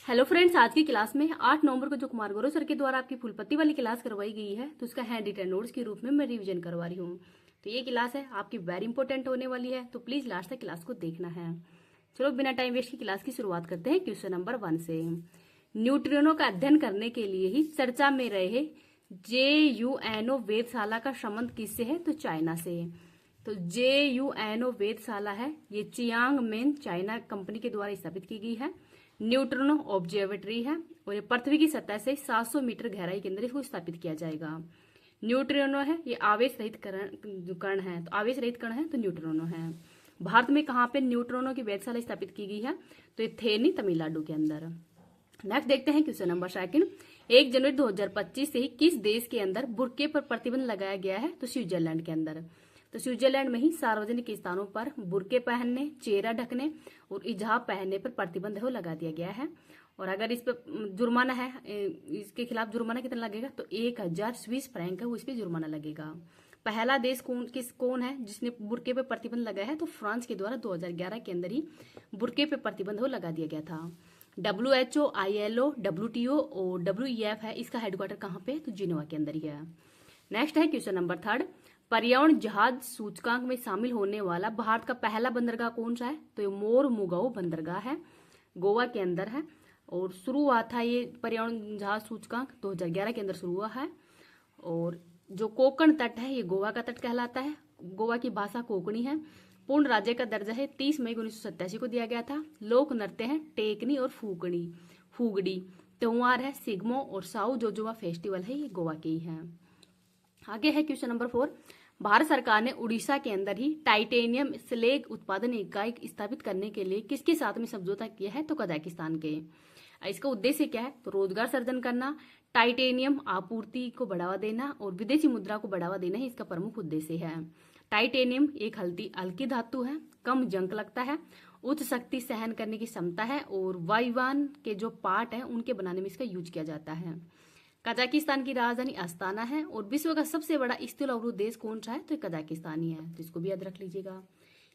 Hello friends, आज की class में 8 नवंबर को जो कुमार गौरव सर के द्वारा आपकी फुल पत्ती वाली क्लास करवाई गई है, तो उसका हैंड रिटन नोट्स के रूप में मैं रिवीजन करवा रही हूँ। तो ये क्लास है आपकी वेरी इंपॉर्टेंट होने वाली है, तो प्लीज लास्ट तक क्लास को देखना है। चलो बिना टाइम वेस्ट की क्लास की शुरुआत करते हैं क्वेश्चन नंबर 1 से। न्यूट्रिनो का अध्ययन करने के लिए ही चर्चा में रहे JUNO वेधशाला का संबंध किससे है? तो चाइना से। तो JUNO वेधशाला है, ये चियांग मेन चाइना कंपनी के द्वारा स्थापित की गई है। न्यूट्रिनो ऑब्जर्वेटरी है और ये पृथ्वी की सतह से 700 मीटर गहराई के अंदर इसको स्थापित किया जाएगा। न्यूट्रिनो है, ये आवेश रहित कण है, तो आवेश रहित कण है तो न्यूट्रिनो है। भारत में कहाँ पे न्यूट्रिनो की वेधशाला स्थापित की गई है? तो ये थेनी तमिलनाडु के अंदर। नेक्स्ट देखते हैं क्वेश्चन नंबर 2। 1 जनवरी 2025 से ही किस देश के अंदर बुर्के पर प्रतिबंध लगाया गया है? तो स्विट्जरलैंड के अंदर। तो स्विट्जरलैंड में ही सार्वजनिक स्थानों पर बुर्के पहनने, चेहरा ढकने और इजाब पहनने पर प्रतिबंध है वो लगा दिया गया है। और अगर इस पर जुर्माना है, इसके खिलाफ जुर्माना कितना लगेगा? तो 1000 स्विस फ्रैंक है वो इस पर जुर्माना लगेगा। पहला देश कौन है जिसने बुर्के पे प्रतिबंध लगाया है? तो फ्रांस के द्वारा 2011 के अंदर ही बुर्के पे प्रतिबंध वो लगा दिया गया था। WHO, ILO, WTO और WEF है, इसका हेडक्वार्टर कहाँ पे? तो जिनेवा के अंदर ही है। नेक्स्ट है क्वेश्चन नंबर 3। पर्यावरण जहाज सूचकांक में शामिल होने वाला भारत का पहला बंदरगाह कौन सा है? तो ये मोरमुगाओ बंदरगाह है, गोवा के अंदर है। और शुरू हुआ था ये पर्यावरण जहाज सूचकांक 2011 के अंदर शुरू हुआ है। और जो कोंकण तट है ये गोवा का तट कहलाता है। गोवा की भाषा कोंकणी है। पूर्ण राज्य का दर्जा है 30 मई 1987 को दिया गया था। लोक नृत्य है टेकनी और फूगड़ी। त्योहार है सिग्मो और साउ जोजोवा फेस्टिवल है, ये गोवा के ही है। आगे है क्वेश्चन नंबर 4। भारत सरकार ने उड़ीसा के अंदर ही टाइटेनियम स्लेग उत्पादन इकाई स्थापित करने के लिए किसके साथ में समझौता किया है? तो कजाकिस्तान के। इसका उद्देश्य क्या है? तो रोजगार सृजन करना, टाइटेनियम आपूर्ति को बढ़ावा देना और विदेशी मुद्रा को बढ़ावा देना ही इसका प्रमुख उद्देश्य है। टाइटेनियम एक हल्की धातु है, कम जंग लगता है, उच्च शक्ति सहन करने की क्षमता है और वायुयान के जो पार्ट है उनके बनाने में इसका यूज किया जाता है। कजाकिस्तान की राजधानी अस्ताना है और विश्व का सबसे बड़ा स्थिर अवरुद्ध देश कौन सा है? तो कजाकिस्तान ही है, तो इसको भी याद रख लीजिएगा।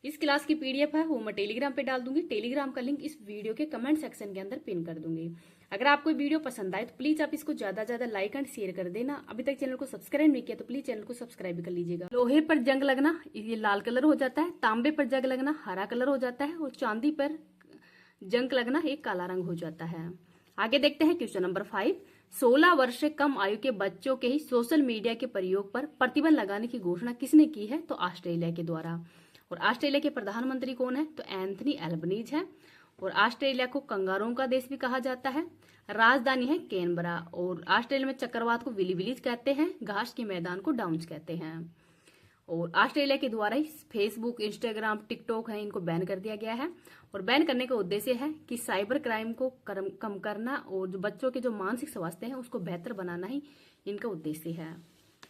इस क्लास की PDF है वो मैं टेलीग्राम पे डाल दूंगी। टेलीग्राम का लिंक इस वीडियो के कमेंट सेक्शन के अंदर पिन कर दूंगी। अगर आपको वीडियो पसंद आए तो प्लीज आप इसको ज्यादा ज्यादा लाइक एंड शेयर कर देना। अभी तक चैनल को सब्सक्राइब नहीं किया तो प्लीज चैनल को सब्सक्राइब भी कर लीजिएगा। लोहे पर जंग लगना ये लाल कलर हो जाता है, तांबे पर जंग लगना हरा कलर हो जाता है और चांदी पर जंग लगना एक काला रंग हो जाता है। आगे देखते हैं क्वेश्चन नंबर 5। 16 वर्ष से कम आयु के बच्चों के ही सोशल मीडिया के प्रयोग पर प्रतिबंध लगाने की घोषणा किसने की है? तो ऑस्ट्रेलिया के द्वारा। और ऑस्ट्रेलिया के प्रधानमंत्री कौन है? तो एंथनी एल्बनीज है। और ऑस्ट्रेलिया को कंगारों का देश भी कहा जाता है। राजधानी है कैनबरा और ऑस्ट्रेलिया में चक्रवात को विली विलीज कहते हैं, घास के मैदान को डाउन्स कहते हैं। और ऑस्ट्रेलिया के द्वारा ही फेसबुक, इंस्टाग्राम, टिकटॉक है, इनको बैन कर दिया गया है। और बैन करने का उद्देश्य है कि साइबर क्राइम को कम करना और जो बच्चों के जो मानसिक स्वास्थ्य है उसको बेहतर बनाना ही इनका उद्देश्य है।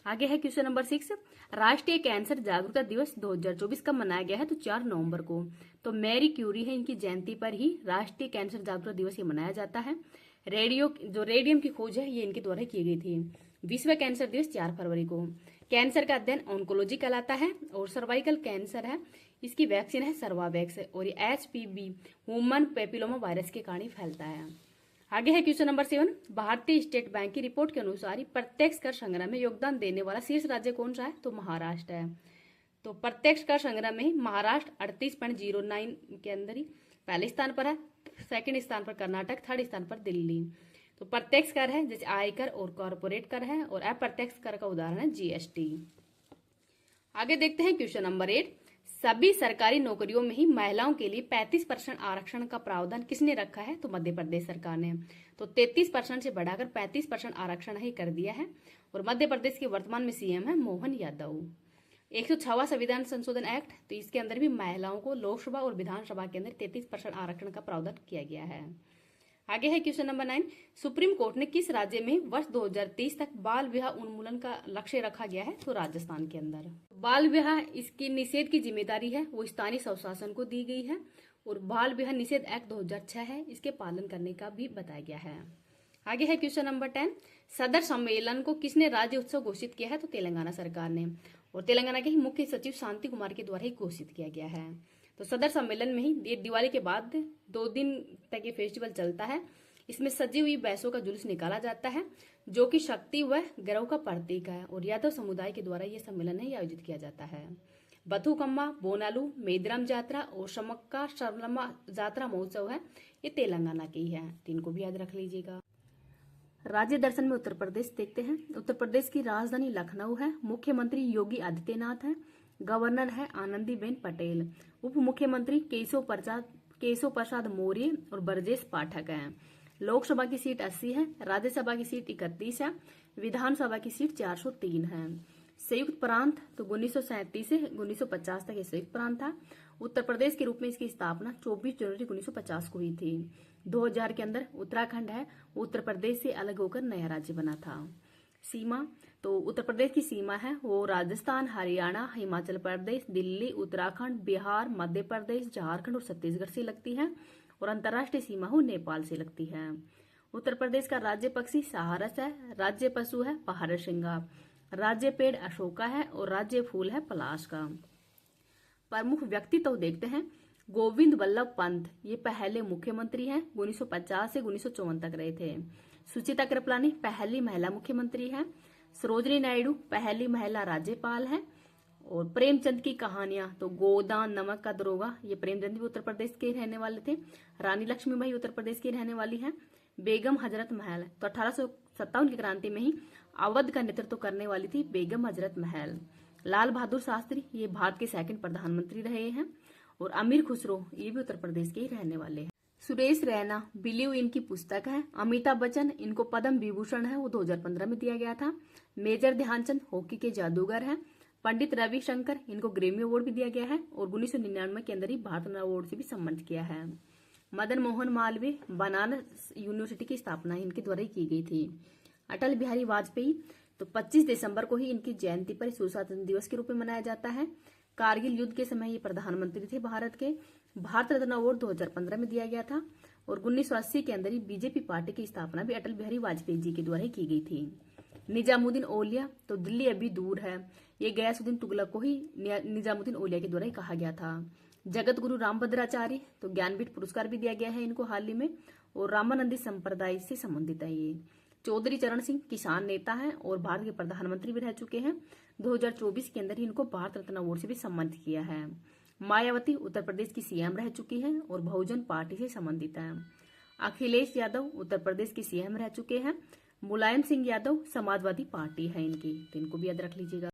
आगे है क्वेश्चन नंबर 6। राष्ट्रीय कैंसर जागरूकता दिवस 2024 कब मनाया गया है? तो 4 नवंबर को। तो मैरी क्यूरी है, इनकी जयंती पर ही राष्ट्रीय कैंसर जागरूकता दिवस ये मनाया जाता है। रेडियम की खोज है ये इनके द्वारा की गई थी। विश्व कैंसर दिवस 4 फरवरी को। कैंसर का अध्ययन ऑन्कोलॉजी कहलाता है और सर्वाइकल कैंसर है, इसकी वैक्सीन है सर्वावैक्स और ये HPV ह्यूमन पेपिलोमा वायरस के कारण फैलता है। आगे है क्वेश्चन नंबर 7। भारतीय स्टेट बैंक की रिपोर्ट के अनुसार प्रत्यक्ष कर संग्रह में योगदान देने वाला शीर्ष राज्य कौन सा है? तो महाराष्ट्र है। तो प्रत्यक्ष कर संग्रह में महाराष्ट्र 38.09 के अंदर ही पहले स्थान पर है, सेकंड स्थान पर कर्नाटक, थर्ड स्थान पर दिल्ली। तो प्रत्यक्ष कर है जैसे आयकर और कॉर्पोरेट कर है और अप्रत्यक्ष कर का उदाहरण है GST। आगे देखते हैं क्वेश्चन नंबर 8। सभी सरकारी नौकरियों में ही महिलाओं के लिए 35% आरक्षण का प्रावधान किसने रखा है? तो मध्य प्रदेश सरकार ने। तो 33% से बढ़ाकर 35% आरक्षण ही कर दिया है। और मध्य प्रदेश के वर्तमान में CM है मोहन यादव। 106वां संविधान संशोधन एक्ट, तो इसके अंदर भी महिलाओं को लोकसभा और विधानसभा के अंदर 33% आरक्षण का प्रावधान किया गया है। आगे है क्वेश्चन नंबर 9। सुप्रीम कोर्ट ने किस राज्य में वर्ष 2030 तक बाल विवाह उन्मूलन का लक्ष्य रखा गया है? तो राजस्थान के अंदर। बाल विवाह इसकी निषेध की जिम्मेदारी है वो स्थानीय स्वशासन को दी गई है। और बाल विवाह निषेध एक्ट 2006 है, इसके पालन करने का भी बताया गया है। आगे है क्वेश्चन नंबर 10। सदर सम्मेलन को किसने राज्य उत्सव घोषित किया है? तो तेलंगाना सरकार ने। और तेलंगाना के ही मुख्य सचिव शांति कुमार के द्वारा ही घोषित किया गया है। तो सदर सम्मेलन में ही ये दिवाली के बाद 2 दिन तक ये फेस्टिवल चलता है। इसमें सजी हुई भैंसों का जुलूस निकाला जाता है, जो कि शक्ति व गर्व का प्रतीक है। और यादव समुदाय के द्वारा यह सम्मेलन है आयोजित किया जाता है। बथुकम्मा, बोनालू, मेदराम जात्रा और शमक्का शर्लम्मा जात्रा महोत्सव है, ये तेलंगाना की है, तो इनको भी याद रख लीजिएगा। राज्य दर्शन में उत्तर प्रदेश देखते हैं। उत्तर प्रदेश की राजधानी लखनऊ है। मुख्यमंत्री योगी आदित्यनाथ है। गवर्नर है आनंदीबेन पटेल। उप मुख्यमंत्री केशव प्रसाद मौर्य और ब्रजेश पाठक हैं। लोकसभा की सीट 80 है। राज्यसभा की सीट 31 है। विधानसभा की सीट 403 है। संयुक्त प्रांत तो 1937 से 1950 तक ये संयुक्त प्रांत था। उत्तर प्रदेश के रूप में इसकी स्थापना 24 जनवरी 1950 को हुई थी। 2000 के अंदर उत्तराखंड है, उत्तर प्रदेश से अलग होकर नया राज्य बना था। सीमा तो उत्तर प्रदेश की सीमा है वो राजस्थान, हरियाणा, हिमाचल प्रदेश, दिल्ली, उत्तराखंड, बिहार, मध्य प्रदेश, झारखंड और छत्तीसगढ़ से लगती है। और अंतर्राष्ट्रीय सीमा हो नेपाल से लगती है। उत्तर प्रदेश का राज्य पक्षी सारस है। राज्य पशु है पहाड़सिंगा। राज्य पेड़ अशोका है और राज्य फूल है पलाश का। प्रमुख व्यक्तित्व देखते हैं। गोविंद वल्लभ पंत ये पहले मुख्यमंत्री हैं। 1950 से 1954 तक रहे थे। सुचिता कृपलानी पहली महिला मुख्यमंत्री है। सरोजिनी नायडू पहली महिला राज्यपाल है। और प्रेमचंद की कहानियां तो गोदान, नमक का दरोगा, ये प्रेमचंद भी उत्तर प्रदेश के रहने वाले थे। रानी लक्ष्मीबाई उत्तर प्रदेश की रहने वाली है। बेगम हजरत महल तो 1857 की क्रांति में ही अवध का नेतृत्व करने वाली थी बेगम हजरत महल। लाल बहादुर शास्त्री ये भारत के सेकंड प्रधानमंत्री रहे हैं। और अमीर खुसरो ये भी उत्तर प्रदेश के ही रहने वाले हैं। सुरेश रैना बिलीव इनकी पुस्तक है। अमिताभ बच्चन इनको पद्म विभूषण है, वो 2015 में दिया गया था। मेजर ध्यानचंद हॉकी के जादूगर हैं। पंडित रविशंकर इनको ग्रेमी अवार्ड भी दिया गया है और 1999 के अंदर ही भारत रत्न अवार्ड से भी सम्मानित किया है। मदन मोहन मालवीय बनारस यूनिवर्सिटी की स्थापना इनके द्वारा ही की गई थी। अटल बिहारी वाजपेयी तो 25 दिसंबर को ही इनकी जयंती पर सुशासन दिवस के रूप में मनाया जाता है। कारगिल युद्ध के समय ये प्रधानमंत्री थे भारत के। भारत रत्न अवार्ड 2015 में दिया गया था। और 1980 के अंदर ही बीजेपी पार्टी की स्थापना भी अटल बिहारी वाजपेयी जी के द्वारा ही की गई थी। निजामुद्दीन औलिया तो दिल्ली अभी दूर है, ये गयासुद्दीन तुगलक को ही निजामुद्दीन औलिया के द्वारा ही कहा गया था। जगत गुरु रामभद्राचार्य तो ज्ञानपीठ पुरस्कार भी दिया गया है इनको हाल ही में। और रामानंदी संप्रदाय से संबंधित है ये। चौधरी चरण सिंह किसान नेता हैं और भारत के प्रधानमंत्री भी रह चुके हैं। 2024 के अंदर ही इनको भारत रत्न अवार्ड से भी सम्मानित किया है। मायावती उत्तर प्रदेश की सीएम रह चुकी हैं और बहुजन पार्टी से संबंधित हैं। अखिलेश यादव उत्तर प्रदेश की सीएम रह चुके हैं। मुलायम सिंह यादव समाजवादी पार्टी है इनकी, तो इनको भी याद रख लीजिएगा।